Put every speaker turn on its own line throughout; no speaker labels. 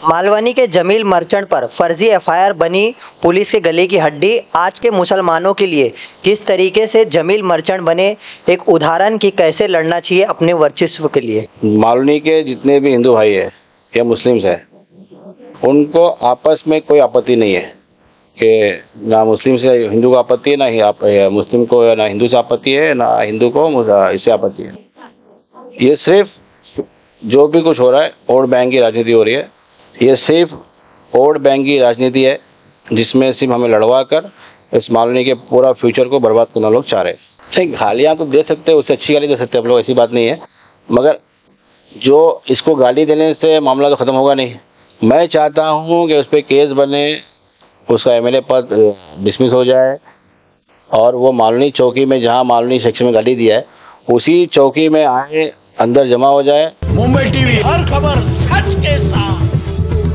मालवनी के जमील मर्चेंट पर फर्जी एफआईआर बनी पुलिस के गले की हड्डी। आज के मुसलमानों के लिए किस तरीके से जमील मर्चेंट बने एक उदाहरण कि कैसे लड़ना चाहिए अपने वर्चस्व के लिए।
मालवनी के जितने भी हिंदू भाई है या मुस्लिम्स है, उनको आपस में कोई आपत्ति नहीं है कि ना मुस्लिम से हिंदू को आपत्ति है, ना ही मुस्लिम को, ना हिंदू से आपत्ति है, ना हिंदू को इससे आपत्ति है। ये सिर्फ जो भी कुछ हो रहा है वोट बैंक की राजनीति हो रही है। ये सिर्फ वोट बैंक की राजनीति है जिसमें सिर्फ हमें लड़वा कर इस मालवनी के पूरा फ्यूचर को बर्बाद करना लोग चाह रहे हैं। ठीक, गालियाँ तो दे सकते हैं, उससे अच्छी गाली दे सकते हैं आप लोग, ऐसी बात नहीं है, मगर जो इसको गाली देने से मामला तो ख़त्म होगा नहीं। मैं चाहता हूँ कि उस पर केस बने, उसका एमएलए पद डिसमिस हो जाए और वो मालवनी चौकी में, जहाँ मालवनी सेक्शन में गाली दिया है, उसी चौकी में आए, अंदर जमा हो जाए।
मुंबई टीवी, हर खबर सच के साथ।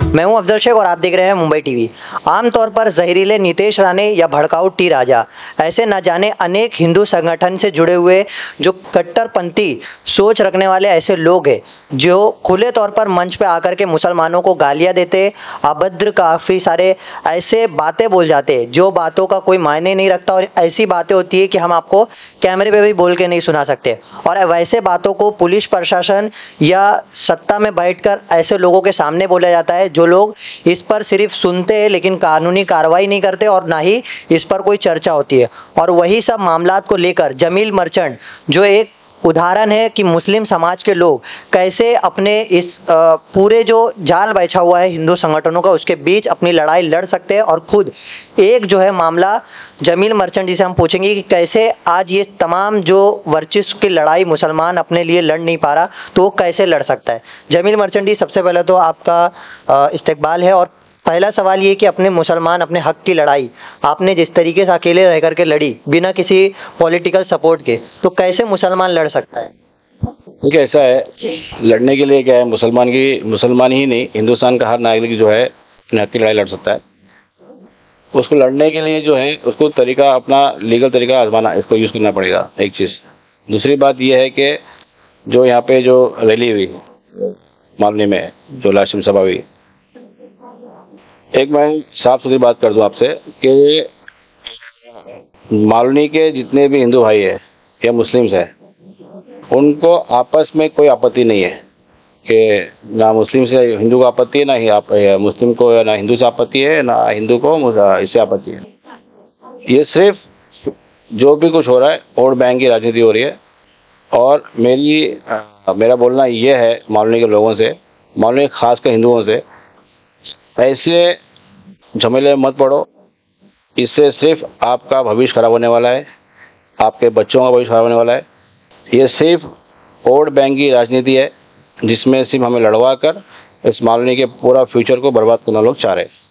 मैं हूं अफजल शेख और आप देख रहे हैं मुंबई टीवी। आमतौर पर जहरीले नीतीश राणे या भड़काऊ टी राजा, ऐसे न जाने अनेक हिंदू संगठन से जुड़े हुए जो कट्टरपंथी सोच रखने वाले ऐसे लोग हैं जो खुले तौर पर मंच पे आकर के मुसलमानों को गालियां देते, अभद्र काफ़ी सारे ऐसे बातें बोल जाते जो बातों का कोई मायने नहीं रखता और ऐसी बातें होती है कि हम आपको कैमरे पे भी बोल के नहीं सुना सकते। और वैसे बातों को पुलिस प्रशासन या सत्ता में बैठकर ऐसे लोगों के सामने बोला जाता है जो लोग इस पर सिर्फ सुनते हैं लेकिन कानूनी कार्रवाई नहीं करते और ना ही इस पर कोई चर्चा होती है। और वही सब मामलात को लेकर जमील मर्चेंट जो एक उदाहरण है कि मुस्लिम समाज के लोग कैसे अपने इस पूरे जो जाल बैठा हुआ है हिंदू संगठनों का, उसके बीच अपनी लड़ाई लड़ सकते हैं। और खुद एक जो है मामला जमील मर्चेंट जिसे हम पूछेंगे कि कैसे आज ये तमाम जो वर्चस्व की लड़ाई मुसलमान अपने लिए लड़ नहीं पा रहा तो वो कैसे लड़ सकता है। जमील मर्चेंट जी, सबसे पहले तो आपका इस्तकबाल है और पहला सवाल ये कि अपने मुसलमान अपने हक की लड़ाई आपने जिस तरीके से अकेले रह करके लड़ी बिना किसी पॉलिटिकल सपोर्ट के, तो कैसे मुसलमान लड़ सकता है?
ठीक है, ऐसा है, लड़ने के लिए क्या है, मुसलमान ही नहीं, हिंदुस्तान का हर नागरिक जो है अपने हक की लड़ाई लड़ सकता है। उसको लड़ने के लिए जो है उसको तरीका, अपना लीगल तरीका आजमाना, इसको यूज़ करना पड़ेगा, एक चीज़। दूसरी बात यह है कि जो यहाँ पे जो रैली हुई मालवनी में, जो लाशिम सभा हुई, एक मैं साफ सुथरी बात कर दूं आपसे कि मालवनी के जितने भी हिंदू भाई है या मुस्लिम्स है, उनको आपस में कोई आपत्ति नहीं है कि ना मुस्लिम से हिंदू को आपत्ति है, ना ही मुस्लिम को, ना हिंदू से आपत्ति है, ना हिंदू को इससे आपत्ति है। ये सिर्फ जो भी कुछ हो रहा है वोट बैंक की राजनीति हो रही है। और मेरा बोलना ये है मालवनी के लोगों से, मालवनी खासकर हिंदुओं से, ऐसे झमेले में मत पड़ो। इससे सिर्फ आपका भविष्य खराब होने वाला है, आपके बच्चों का भविष्य खराब होने वाला है। ये सिर्फ वोट बैंक की राजनीति है जिसमें सिर्फ हमें लड़वा कर इस मालवनी के पूरा फ्यूचर को बर्बाद करना लोग चाह रहे हैं।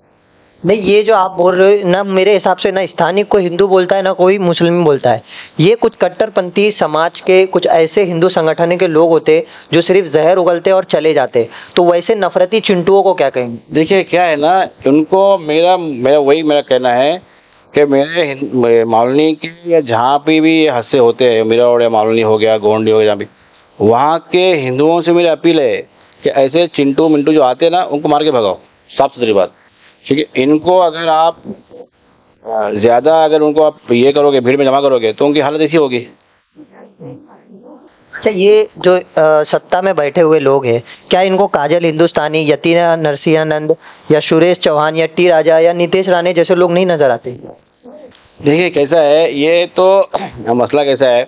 नहीं, ये जो आप बोल रहे हो ना, मेरे हिसाब से ना स्थानीय कोई हिंदू बोलता है ना कोई मुस्लिम बोलता है। ये कुछ कट्टरपंथी समाज के कुछ ऐसे हिंदू संगठन के लोग होते जो सिर्फ जहर उगलते और चले जाते। तो वैसे नफरती चिंटुओं को क्या कहेंगे?
देखिए क्या है ना, उनको मेरा कहना है कि मेरे मालवनी के या जहाँ पे भी ये हादसे होते हैं, मेरा और मालवनी हो गया, गोंडी हो गया, जहाँ भी, वहाँ के हिंदुओं से मेरी अपील है कि ऐसे चिंटू मिंटू जो आते हैं ना, उनको मार के भगाओ, साफ सुथरी बात। क्योंकि इनको अगर आप ज़्यादा उनको आप ये करोगे, भीड़ में जमा करोगे, तो उनकी हालत ऐसी होगी।
अच्छा, ये जो सत्ता में बैठे हुए लोग हैं, क्या इनको काजल हिंदुस्तानी, यतीना नरसिंहानंद या सुरेश चौहान या टी राजा या नीतीश राणे जैसे लोग नहीं नजर आते?
देखिए कैसा है, ये तो मसला कैसा है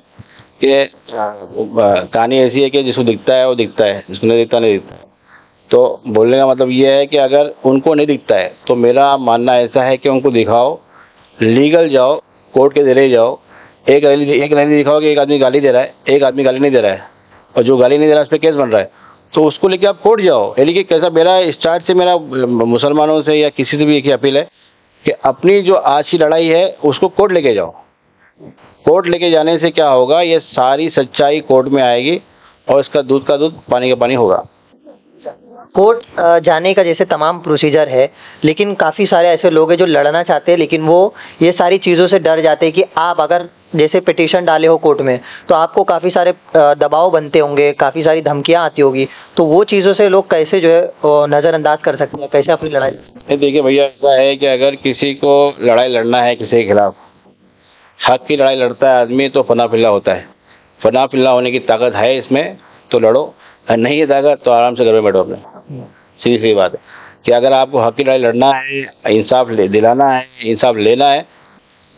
कि कहानी ऐसी है कि जिसको दिखता है वो दिखता है, जिसको नहीं दिखता नहीं दिखता। तो बोलने का मतलब ये है कि अगर उनको नहीं दिखता है तो मेरा मानना ऐसा है कि उनको दिखाओ, लीगल जाओ, कोर्ट के जरिए जाओ। एक रैली दिखाओ कि एक आदमी गाली दे रहा है, एक आदमी गाली नहीं दे रहा है, और जो गाली नहीं दे रहा है उस पर केस बन रहा है, तो उसको लेके आप कोर्ट जाओ। यानी कि कैसा, मेरा स्टार्ट से मेरा मुसलमानों से या किसी से भी एक ही अपील है कि अपनी जो आज की लड़ाई है उसको कोर्ट लेके जाओ। कोर्ट लेके जाने से क्या होगा, ये सारी सच्चाई कोर्ट में आएगी और इसका दूध का दूध, पानी का पानी होगा।
कोर्ट जाने का जैसे तमाम प्रोसीजर है, लेकिन काफ़ी सारे ऐसे लोग हैं जो लड़ना चाहते हैं लेकिन वो ये सारी चीज़ों से डर जाते हैं कि आप अगर जैसे पिटीशन डाले हो कोर्ट में, तो आपको काफ़ी सारे दबाव बनते होंगे, काफ़ी सारी धमकियां आती होगी, तो वो चीज़ों से लोग कैसे जो है नज़रअंदाज कर सकते हैं, कैसे अपनी लड़ाई?
ये देखिए भैया, ऐसा है कि अगर किसी को लड़ाई लड़ना है किसी के खिलाफ, हक की लड़ाई लड़ता है आदमी, तो फना फिल्ला होता है। फना फिल्ला होने की ताकत है इसमें तो लड़ो, और नहीं है ताकत तो आराम से घर में बैठो अपने। सीधी सी बात है कि अगर आपको हक की लड़ाई लड़ना है, इंसाफ दिलाना है, इंसाफ लेना है,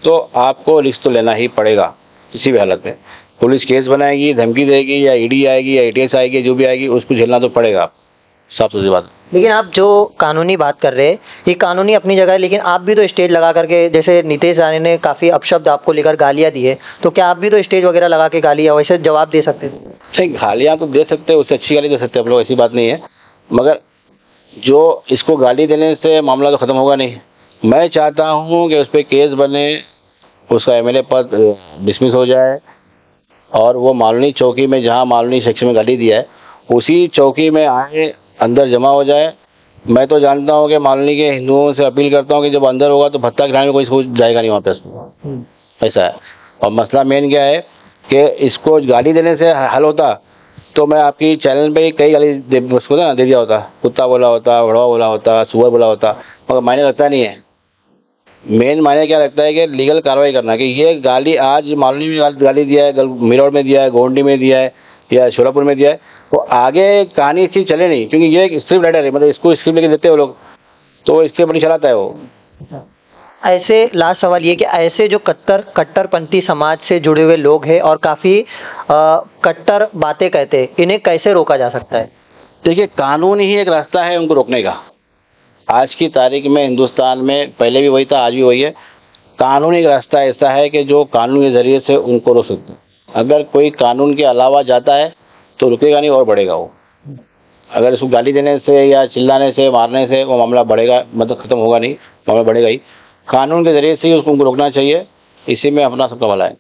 तो आपको रिस्क तो लेना ही पड़ेगा किसी भी हालत में। पुलिस केस बनाएगी, धमकी देगी, या ईडी आएगी या एटीएस आएगी, जो भी आएगी उसको झेलना तो पड़ेगा, साफ सीधी बात है।
लेकिन आप जो कानूनी बात कर रहे हैं, ये कानूनी अपनी जगह है, लेकिन आप भी तो स्टेज लगा करके, जैसे नीतीश राणे ने काफ़ी अपशब्द आपको लेकर गालियाँ दी है, तो क्या आप भी तो स्टेज वगैरह लगा के गाली या वैसे जवाब दे सकते थे?
नहीं, गालियाँ तो दे सकते हैं, उससे अच्छी गाली दे सकते हैं आप लोग, ऐसी बात नहीं है, मगर जो इसको गाली देने से मामला तो ख़त्म होगा नहीं। मैं चाहता हूँ कि उस पर केस बने, उसका एमएलए पद डिसमिस हो जाए, और वो मालनी चौकी में, जहाँ मालनी सेक्शन में गाली दिया है, उसी चौकी में आए, अंदर जमा हो जाए। मैं तो जानता हूँ कि मालनी के हिंदुओं से अपील करता हूँ कि जब अंदर होगा तो भत्ता खिलाने में कोई इसको जाएगा नहीं वापस, ऐसा है। और मसला मेन क्या है कि इसको गाली देने से हल होता तो मैं आपकी चैनल पे कई गाली उसको ना दे दिया होता, कुत्ता बोला होता, भड़वा बोला होता, सुअर बोला होता, मगर मायने लगता नहीं है। मेन मायने क्या लगता है कि लीगल कार्रवाई करना, कि ये गाली आज मालनी में गाली दिया है, मिरौर में दिया है, गोंडी में दिया है, या शोलापुर में दिया है, तो आगे कहानी इसकी चले नहीं, क्योंकि ये एक स्क्रिप्ट राइटर है, मतलब इसको स्क्रिप्ट लेके देते हैं वो लोग, तो वो स्क्रिप्ट नहीं चलाता है वो।
ऐसे लास्ट सवाल ये कि ऐसे जो कट्टरपंथी समाज से जुड़े हुए लोग हैं और काफ़ी कट्टर बातें कहते हैं, इन्हें कैसे रोका जा सकता है?
देखिए, कानून ही एक रास्ता है उनको रोकने का। आज की तारीख में हिंदुस्तान में, पहले भी वही था, आज भी वही है, कानून एक रास्ता ऐसा है कि जो कानून के ज़रिए से उनको रोक सकते हैं। अगर कोई कानून के अलावा जाता है तो रुकेगा नहीं और बढ़ेगा वो। अगर इसको गाली देने से या चिल्लाने से, मारने से वो मामला बढ़ेगा, मतलब ख़त्म होगा नहीं, मामला बढ़ेगा ही। कानून के ज़रिए से ही उसको रोकना चाहिए, इसी में अपना सबका भला है।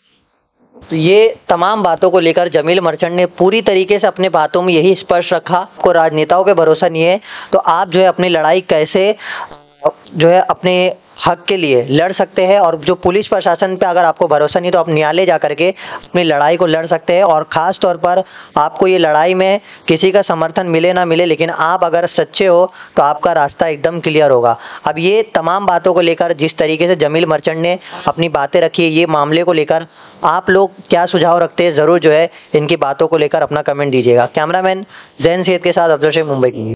तो ये तमाम बातों को लेकर जमील मर्चेंट ने पूरी तरीके से अपने बातों में यही स्पष्ट रखा, को राजनेताओं पे भरोसा नहीं है, तो आप जो है अपनी लड़ाई कैसे जो है अपने हक के लिए लड़ सकते हैं, और जो पुलिस प्रशासन पे अगर आपको भरोसा नहीं तो आप न्यायालय जा करके अपनी लड़ाई को लड़ सकते हैं। और ख़ास तौर पर आपको ये लड़ाई में किसी का समर्थन मिले ना मिले, लेकिन आप अगर सच्चे हो तो आपका रास्ता एकदम क्लियर होगा। अब ये तमाम बातों को लेकर जिस तरीके से जमील मर्चेंट ने अपनी बातें रखी है, ये मामले को लेकर आप लोग क्या सुझाव रखते हैं, ज़रूर जो है इनकी बातों को लेकर अपना कमेंट दीजिएगा। कैमरामैन जैन सैयद के साथ अफजल शेख, मुंबई टीवी।